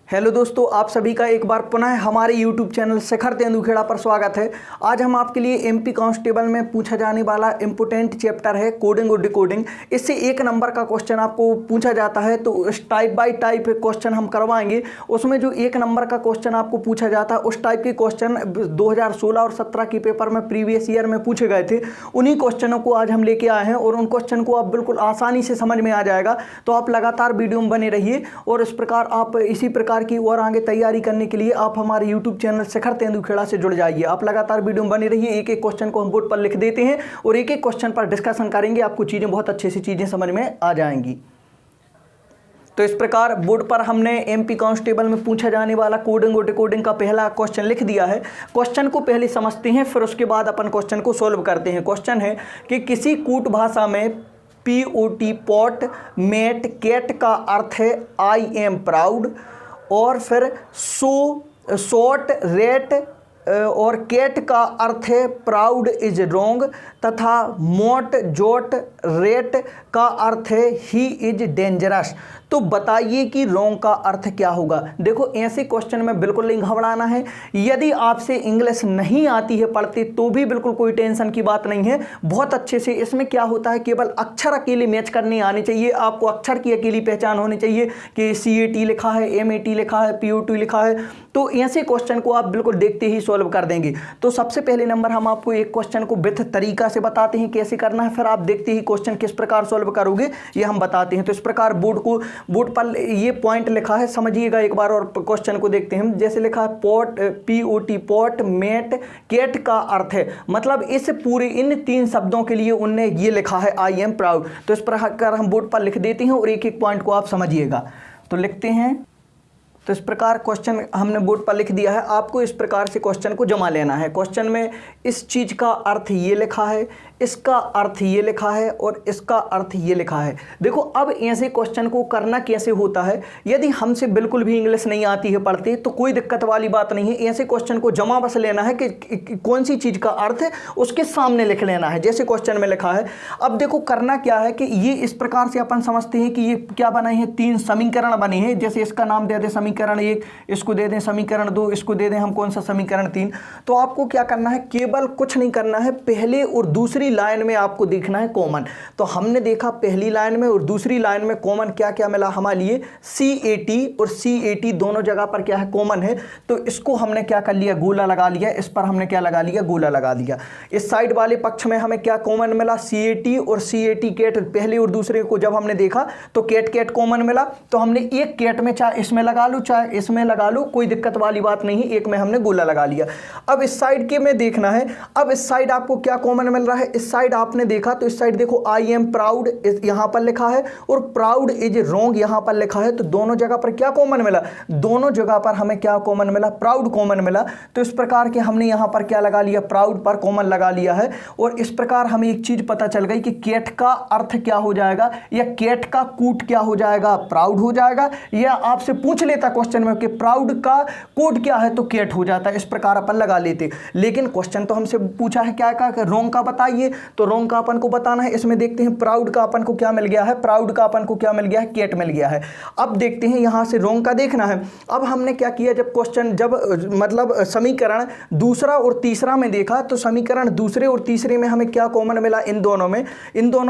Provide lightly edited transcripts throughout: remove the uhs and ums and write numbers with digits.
Hello दोस्तों, आप सभी का एक बार पुनः हमारे YouTube चैनल शिखर तेंदुखेड़ा पर स्वागत है। आज हम आपके लिए एमपी कांस्टेबल में पूछा जाने वाला इम्पोर्टेंट चैप्टर है कोडिंग और डिकोडिंग। इससे 1 नंबर का क्वेश्चन आपको पूछा जाता है, तो टाइप बाय टाइप क्वेश्चन हम करवाएंगे। उसमें जो 1 नंबर का क्वेश्चन आपको पूछा जाता है उस टाइप के क्वेश्चन 2016 और 17 के पेपर में प्रीवियस ईयर में पूछे गए थे। उन्हीं क्वेश्चनों को आज हम लेके आए हैं और उन क्वेश्चन को आप बिल्कुल आसानी से समझ में आ जाएगा। तो आप लगातार वीडियो में बने रहिए और इस प्रकार आप इसी प्रकार की और आगे तैयारी करने के लिए आप हमारे YouTube चैनल शिखर तेंदुखेड़ा से जुड़ जाइए। आप लगातार वीडियो में बने रहिए। एक एक क्वेश्चन को हम बोर्ड पर लिख देते हैं और एक एक क्वेश्चन पर डिस्कशन करेंगे। आपको चीज़ें बहुत अच्छे से चीज़ें समझ में आ जाएंगी। तो इस प्रकार बोर्ड पर हमने एमपी कांस्टेबल में पूछा जाने वाला कोडिंग और डिकोडिंग का पहला क्वेश्चन लिख दिया है। क्वेश्चन को पहले समझते हैं, फिर उसके बाद अपन क्वेश्चन को सॉल्व करते हैं। क्वेश्चन है कि किसी कूट भाषा में POT पॉट मेट कैट का अर्थ है आई एम प्राउड, और फिर शॉर्ट रेट और कैट का अर्थ है प्राउड इज रोंग, तथा मोट जोट रेट का अर्थ है ही इज डेंजरस। तो बताइए कि रोंग का अर्थ क्या होगा। देखो, ऐसे क्वेश्चन में बिल्कुल नहीं घबराना है। यदि आपसे इंग्लिश नहीं आती है पढ़ते तो भी बिल्कुल कोई टेंशन की बात नहीं है। बहुत अच्छे से इसमें क्या होता है, केवल अक्षर अकेले मैच करने आने चाहिए। आपको अक्षर की अकेली पहचान होनी चाहिए कि CAT लिखा है, MAT लिखा है, POT लिखा है। तो ऐसे क्वेश्चन को आप बिल्कुल देखते ही सॉल्व कर देंगे। तो सबसे पहले नंबर हम आपको एक क्वेश्चन को विथ तरीका से बताते हैं कैसे करना है, फिर आप देखते ही क्वेश्चन किस प्रकार सॉल्व करोगे ये हम बताते हैं। तो इस प्रकार बोर्ड पर ये पॉइंट लिखा है, समझिएगा एक बार और क्वेश्चन को देखते हैं। जैसे लिखा है POT पॉट मेट कैट का अर्थ है, मतलब इस पूरे इन 3 शब्दों के लिए उनने ये लिखा है आई एम प्राउड। तो इस प्रकार हम बोर्ड पर लिख देते हैं और एक एक पॉइंट को आप समझिएगा। तो लिखते हैं। तो इस प्रकार क्वेश्चन हमने बोर्ड पर लिख दिया है। आपको इस प्रकार से क्वेश्चन को जमा लेना है। क्वेश्चन में इस चीज़ का अर्थ ये लिखा है, इसका अर्थ ये लिखा है और इसका अर्थ ये लिखा है। देखो, अब ऐसे क्वेश्चन को करना कैसे होता है, यदि हमसे बिल्कुल भी इंग्लिश नहीं आती है पढ़ते तो कोई दिक्कत वाली बात नहीं है। ऐसे क्वेश्चन को जमा बस लेना है कि कौन सी चीज़ का अर्थ है उसके सामने लिख लेना है, जैसे क्वेश्चन में लिखा है। अब देखो, करना क्या है कि ये इस प्रकार से अपन समझते हैं कि ये क्या बने हैं, 3 समीकरण बने हैं। जैसे इसका नाम दे दे समीकरण 1, इसको दे दें समीकरण 2, इसको दे दें हम कौन सा समीकरण 3। तो आपको क्या करना है, केवल कुछ नहीं करना है, पहले और दूसरी लाइन में आपको देखना है कॉमन। तो हमने देखा पहली लाइन में और दूसरी लाइन में कॉमन क्या क्या मिला हमारे लिए, CAT और CAT दोनों जगह पर क्या है, कॉमन है। तो इसको हमने क्या कर लिया, गोला लगा लिया। इस पर हमने क्या लगा लिया, गोला लगा लिया। इस साइड वाले पक्ष में हमें क्या कॉमन मिला, CAT और CAT कैट। पहले और दूसरे को जब हमने देखा तो कैट कैट कॉमन मिला। तो हमने एक कैट में चाहे इसमें लगा लो चाहे इसमें लगा लो, कोई दिक्कत वाली बात नहीं है, एक में हमने गोला लगा लिया। अब इस साइड के में देखना है। अब इस साइड आपको क्या कॉमन मिल रहा है, इस साइड आपने देखा तो इस साइड देखो आई एम प्राउड यहां पर लिखा है और प्राउड इज रोंग यहां पर लिखा है। तो दोनों जगह पर क्या कॉमन मिला, दोनों जगह पर हमें क्या कॉमन मिला, प्राउड कॉमन मिला। तो इस प्रकार के हमने यहां पर क्या लगा लिया, प्राउड पर कॉमन लगा लिया है। और इस प्रकार हमें एक चीज पता चल गई कि कैट का अर्थ क्या हो जाएगा, या कैट का कूट क्या हो जाएगा, प्राउड हो जाएगा। या आपसे पूछ लेता क्वेश्चन में कि प्राउड का कोड क्या है तो कैट हो जाता है। इस प्रकार अपन लगा लेते। लेकिन क्वेश्चन तो हमसे पूछा है क्या का, रोंग का बताइए। तो रोंग का अपन को बताना है। इसमें देखते हैं प्राउड का अपन को क्या मिल गया है, प्राउड का अपन को क्या मिल गया है, कैट मिल गया है। अब देखते हैं यहां से रोंग का देखना है। अब हमने क्या किया, जब क्वेश्चन मतलब समीकरण दूसरा और तीसरा में देखा तो समीकरण दूसरे और तीसरे में हमें क्या कॉमन मिला, इन दोनों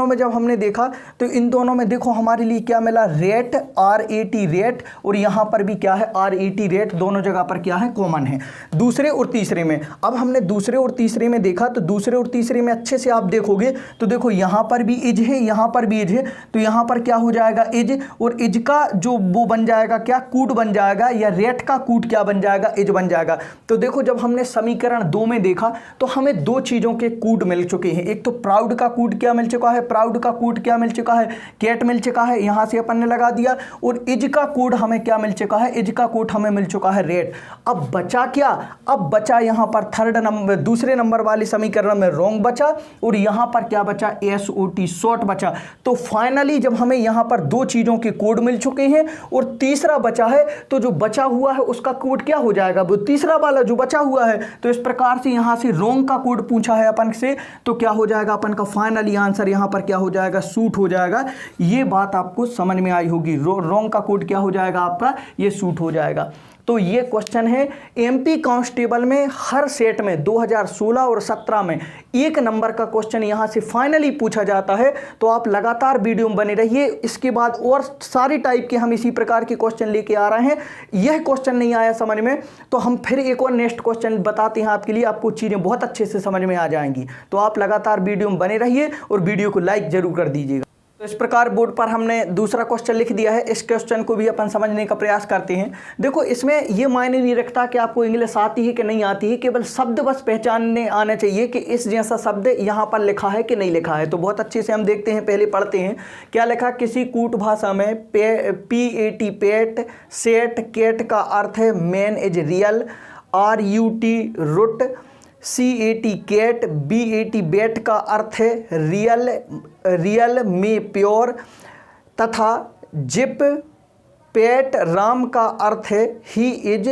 में जब हमने देखा तो इन दोनों में देखो हमारे लिए क्या मिला, रेट RAT रेट, और यहां पर भी क्या है RAT रेट। दोनों जगह पर क्या है, कॉमन है दूसरे और तीसरे में। अब हमने दूसरे और तीसरे में देखा तो दूसरे और तीसरे में अच्छे से आप देखोगे तो देखो यहां पर भी इज है, यहां पर भी इज है। तो यहां पर क्या हो जाएगा, इज, और इज का जो वो बन जाएगा क्या, कूट बन जाएगा, या रेट का कूट क्या बन जाएगा, इज बन जाएगा। तो देखो, जब हमने समीकरण 2 में देखा तो हमें 2 चीजों के कूट मिल चुके हैं। एक तो प्राउड का कूट क्या मिल चुका है, प्राउड का कूट क्या मिल चुका है, कैट मिल चुका है, यहां से अपन ने लगा दिया। और इज का कूट हमें क्या मिल चुका है, इज का कूट हमें मिल चुका है रेट। अब बचा क्या, अब बचा यहां पर दूसरे नंबर वाले समीकरण में रोंग बचा, और यहाँ पर क्या बचा, SOT शॉर्ट बचा। तो फाइनली जब हमें यहाँ पर दो चीज़ों के कोड मिल चुके हैं और तीसरा बचा है, तो जो बचा हुआ है उसका कोड क्या हो जाएगा, वो तीसरा वाला जो बचा हुआ है। तो इस प्रकार से यहाँ से रोंग का कोड पूछा है अपन से, तो क्या हो जाएगा अपन का फाइनली आंसर यहाँ पर क्या हो जाएगा, सूट हो जाएगा। ये बात आपको समझ में आई होगी। रोंग का कोड क्या हो जाएगा आपका, ये सूट हो जाएगा। तो ये क्वेश्चन है MP कांस्टेबल में हर सेट में 2016 और 17 में 1 नंबर का क्वेश्चन यहाँ से फाइनली पूछा जाता है। तो आप लगातार वीडियो में बने रहिए, इसके बाद और सारी टाइप के हम इसी प्रकार के क्वेश्चन लेके आ रहे हैं। यह क्वेश्चन नहीं आया समझ में तो हम फिर एक और नेक्स्ट क्वेश्चन बताते हैं आपके लिए, आपको चीज़ें बहुत अच्छे से समझ में आ जाएंगी। तो आप लगातार वीडियो में बने रहिए और वीडियो को लाइक जरूर कर दीजिएगा। तो इस प्रकार बोर्ड पर हमने दूसरा क्वेश्चन लिख दिया है। इस क्वेश्चन को भी अपन समझने का प्रयास करते हैं। देखो इसमें ये मायने नहीं रखता कि आपको इंग्लिश आती है कि नहीं आती है, केवल शब्द बस पहचानने आना चाहिए कि इस जैसा शब्द यहाँ पर लिखा है कि नहीं लिखा है। तो बहुत अच्छे से हम देखते हैं, पहले पढ़ते हैं क्या लिखा। किसी कूट भाषा में PAT पेट, सेट, केट का अर्थ है man is real, RUT rut, CAT cat, BAT bat का अर्थ है रियल में प्योर, तथा जिप पेट राम का अर्थ है ही इज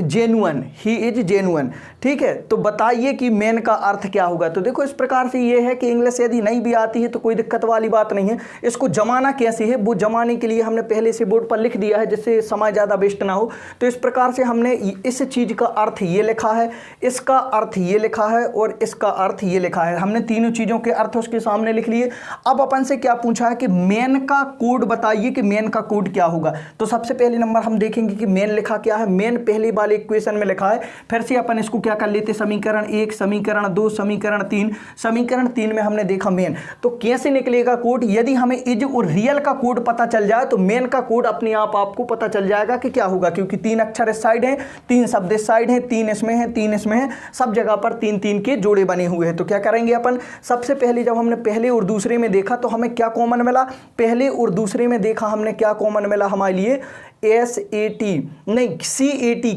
जेन्युइन। ठीक है, तो बताइए कि मेन का अर्थ क्या होगा। तो देखो इस प्रकार से ये है कि इंग्लिश यदि नहीं भी आती है तो कोई दिक्कत वाली बात नहीं है। इसको जमाना कैसे है, वो जमाने के लिए हमने पहले से बोर्ड पर लिख दिया है, जिससे समय ज़्यादा वेस्ट ना हो। तो इस प्रकार से हमने इस चीज़ का अर्थ ये लिखा है, इसका अर्थ ये लिखा है और इसका अर्थ ये लिखा है। हमने तीनों चीज़ों के अर्थ उसके सामने लिख लिए। अब अपन से क्या पूछा है कि मेन का कोड बताइए कि मेन का कोड क्या होगा। तो सबसे पहले नंबर हम देखेंगे कि मेन लिखा क्या है। मेन पहले वाले इक्वेशन में लिखा है। फिर से अपन इसको क्या कर लेते, समीकरण 1, समीकरण 2, समीकरण 3। समीकरण 3 में हमने देखा मेन। तो कैसे निकलेगा कोड, यदि हमें इज और रियल का कोड पता चल जाए तो मेन का कोड अपने आप आपको पता चल जाएगा कि क्या होगा, क्योंकि 3 अक्षर इस साइड हैं, 3 शब्द इस साइड हैं, 3 इसमें हैं, 3 इसमें हैं, सब जगह पर 3-3 के जोड़े बने हुए हैं। तो क्या करेंगे अपन, सबसे पहले जब हमने पहले और दूसरे में देखा तो हमें क्या कॉमन मिला, पहले और दूसरे में देखा हमने क्या कॉमन मिला हमारे लिए, CAT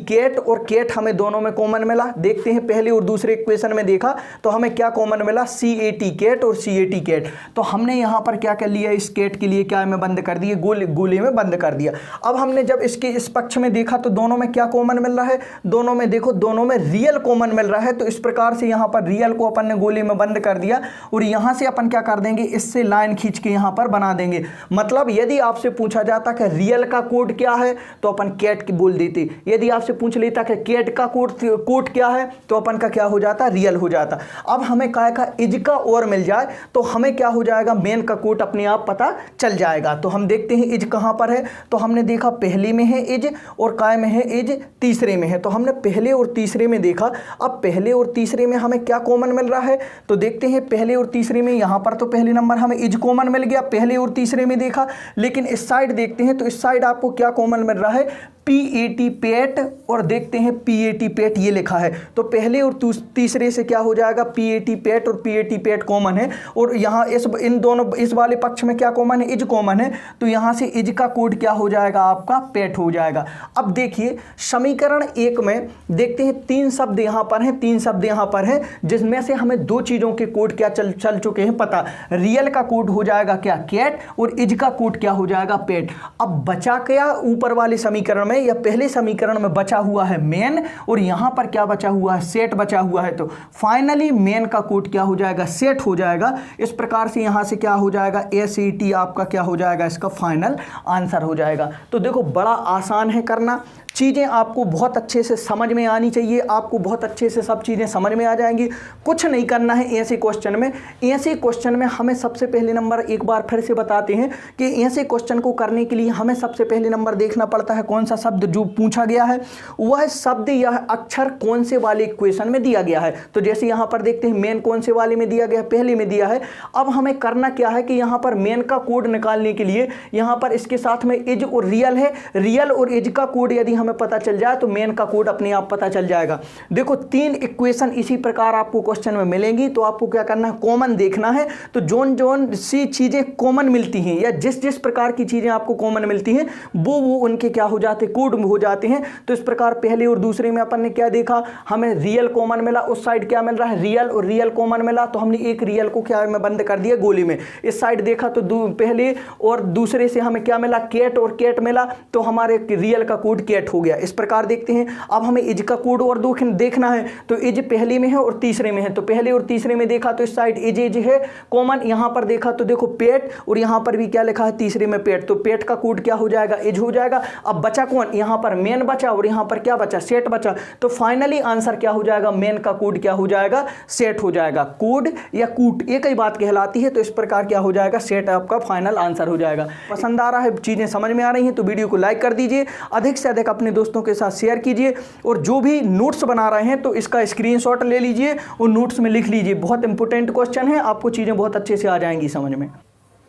कैट, और कैट हमें दोनों में कॉमन मिला। देखते हैं पहले और दूसरे इक्वेशन में देखा तो हमें क्या कॉमन मिला, CAT कैट और CAT कैट। तो हमने यहाँ पर क्या कर लिया, इस कैट के लिए क्या में बंद कर दिया, गोले में बंद कर दिया। अब हमने जब इसके इस पक्ष में देखा तो दोनों में क्या कॉमन मिल रहा है, दोनों में देखो दोनों में रियल कॉमन मिल रहा है। तो इस प्रकार से यहाँ पर रियल को अपन ने गोले में बंद कर दिया और यहाँ से अपन क्या कर देंगे, इससे लाइन खींच के यहाँ पर बना देंगे। मतलब यदि आपसे पूछा जाता कि रियल का कोड क्या है तो अपन कैट की बोल देते, यदि आपसे पूछ लेता कि कैट का कोड क्या है तो अपन का क्या हो जाता, रियल हो जाता। अब हमें काय का इज का और मिल जाए तो हमें क्या हो जाएगा, मेन का कोड अपने आप पता चल जाएगा। तो हम देखते हैं इज कहां पर है, तो हमने देखा पहले में है इज और काय में है इज, तीसरे में है। तो हमने पहले और तीसरे में देखा। अब पहले और तीसरे में हमें क्या कॉमन मिल रहा है, तो देखते हैं पहले और तीसरे में, यहां पर तो पहले नंबर हमें इज कॉमन मिल गया, पहले और तीसरे में देखा। लेकिन इस साइड देखते हैं तो इस साइड आपको क्या कॉमन मिल रहा है, PAT पेट, और देखते हैं PAT पेट ये लिखा है। तो पहले और तीसरे से क्या हो जाएगा, PAT पेट और PAT पेट कॉमन है, और यहाँ इन दोनों इस वाले पक्ष में क्या कॉमन है, इज कॉमन है। तो यहाँ से इज का कोड क्या हो जाएगा, आपका पेट हो जाएगा। अब देखिए समीकरण 1 में देखते हैं 3 शब्द यहाँ पर हैं, 3 शब्द यहाँ पर हैं, जिसमें से हमें 2 चीज़ों के कोड क्या चल चुके हैं पता। रियल का कोड हो जाएगा क्या, कैट, और इज का कोड क्या हो जाएगा, पेट। अब बचा क्या ऊपर वाले समीकरण में या पहले समीकरण में बचा हुआ है मेन, और यहां पर क्या बचा हुआ है, सेट बचा हुआ है। तो फाइनली मेन का कोड क्या हो जाएगा, सेट हो जाएगा। इस प्रकार से यहां से क्या हो जाएगा, SAT आपका क्या हो जाएगा, इसका फाइनल आंसर हो जाएगा। तो देखो बड़ा आसान है करना, चीज़ें आपको बहुत अच्छे से समझ में आनी चाहिए, आपको बहुत अच्छे से सब चीज़ें समझ में आ जाएंगी। कुछ नहीं करना है ऐसे क्वेश्चन में। ऐसे क्वेश्चन में हमें सबसे पहले नंबर, एक बार फिर से बताते हैं कि ऐसे क्वेश्चन को करने के लिए हमें सबसे पहले नंबर देखना पड़ता है कौन सा शब्द जो पूछा गया है, वह शब्द या अक्षर कौन से वाले इक्वेशन में दिया गया है। तो जैसे यहाँ पर देखते हैं मेन कौन से वाले में दिया गया है, पहले में दिया है। अब हमें करना क्या है कि यहाँ पर मेन का कोड निकालने के लिए यहाँ पर इसके साथ में इज और रियल है, रियल और इज का कोड यदि हमें पता चल जाए तो मेन का कोड अपने आप पता चल जाएगा। देखो 3 इक्वेशन इसी प्रकार आपको क्वेश्चन में मिलेंगी, तो आपको क्या करना है, कॉमन देखना है। तो जोन सी चीजें कॉमन मिलती हैं या जिस जिस प्रकार की चीजें आपको कॉमन मिलती हैं वो उनके क्या हो जाते, कोड हो जाते हैं। तो इस प्रकार पहले और दूसरे में अपन ने क्या देखा, हमें रियल कॉमन मिला, उस साइड क्या मिल रहा है रियल, और रियल कॉमन मिला तो हमने एक रियल को क्या में बंद कर दिया गोली में। इस साइड देखा तो पहले और दूसरे से हमें क्या मिला कैट, और कैट मिला तो हमारे रियल का कोड कैट हो गया। इस प्रकार देखते हैं। अब हमें इज का कोड और देखना है, तो इज पहले में है और तीसरे में है। तो पहले और तीसरे में देखा तो इस साइड इज है कॉमन, यहां पर देखा तो देखो पेट, और यहां पर भी क्या लिखा है तीसरे में पेट, तो पेट का कोड क्या हो जाएगा इज हो जाएगा। अब बचा कौन, यहां पर मेन बचा और यहां पर क्या बचा सेट बचा। तो फाइनली आंसर क्या हो जाएगा, मेन का कोड क्या हो जाएगा सेट हो जाएगा। कोड या कूट एक ही बात कहलाती है। तो इस प्रकार क्या हो जाएगा सेट आपका फाइनल आंसर हो जाएगा। पसंद आ रहा है, चीजें समझ में आ रही हैं तो वीडियो को लाइक कर दीजिए, अधिक से अधिक अपने दोस्तों के साथ शेयर कीजिए, और जो भी नोट्स बना रहे हैं तो इसका स्क्रीनशॉट ले लीजिए और नोट्स में लिख लीजिए। बहुत इंपॉर्टेंट क्वेश्चन है, आपको चीजें बहुत अच्छे से आ जाएंगी समझ में।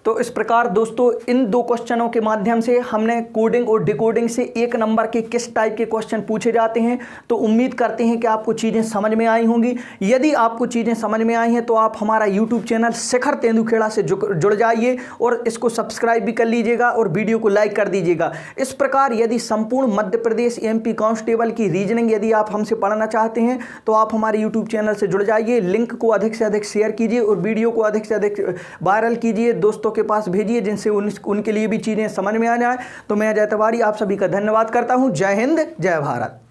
तो इस प्रकार दोस्तों इन दो क्वेश्चनों के माध्यम से हमने कोडिंग और डिकोडिंग से एक नंबर के किस टाइप के क्वेश्चन पूछे जाते हैं। तो उम्मीद करते हैं कि आपको चीज़ें समझ में आई होंगी। यदि आपको चीज़ें समझ में आई हैं तो आप हमारा यूट्यूब चैनल शिखर तेंदुखेड़ा से जुड़ जाइए और इसको सब्सक्राइब भी कर लीजिएगा और वीडियो को लाइक कर दीजिएगा। इस प्रकार यदि संपूर्ण मध्य प्रदेश MP कांस्टेबल की रीजनिंग यदि आप हमसे पढ़ना चाहते हैं तो आप हमारे यूट्यूब चैनल से जुड़ जाइए। लिंक को अधिक से अधिक शेयर कीजिए और वीडियो को अधिक से अधिक वायरल कीजिए, दोस्तों के पास भेजिए जिनसे उनके लिए भी चीज़ें समझ में आ जाए। तो मैं अजय तिवारी आप सभी का धन्यवाद करता हूं। जय हिंद, जय भारत।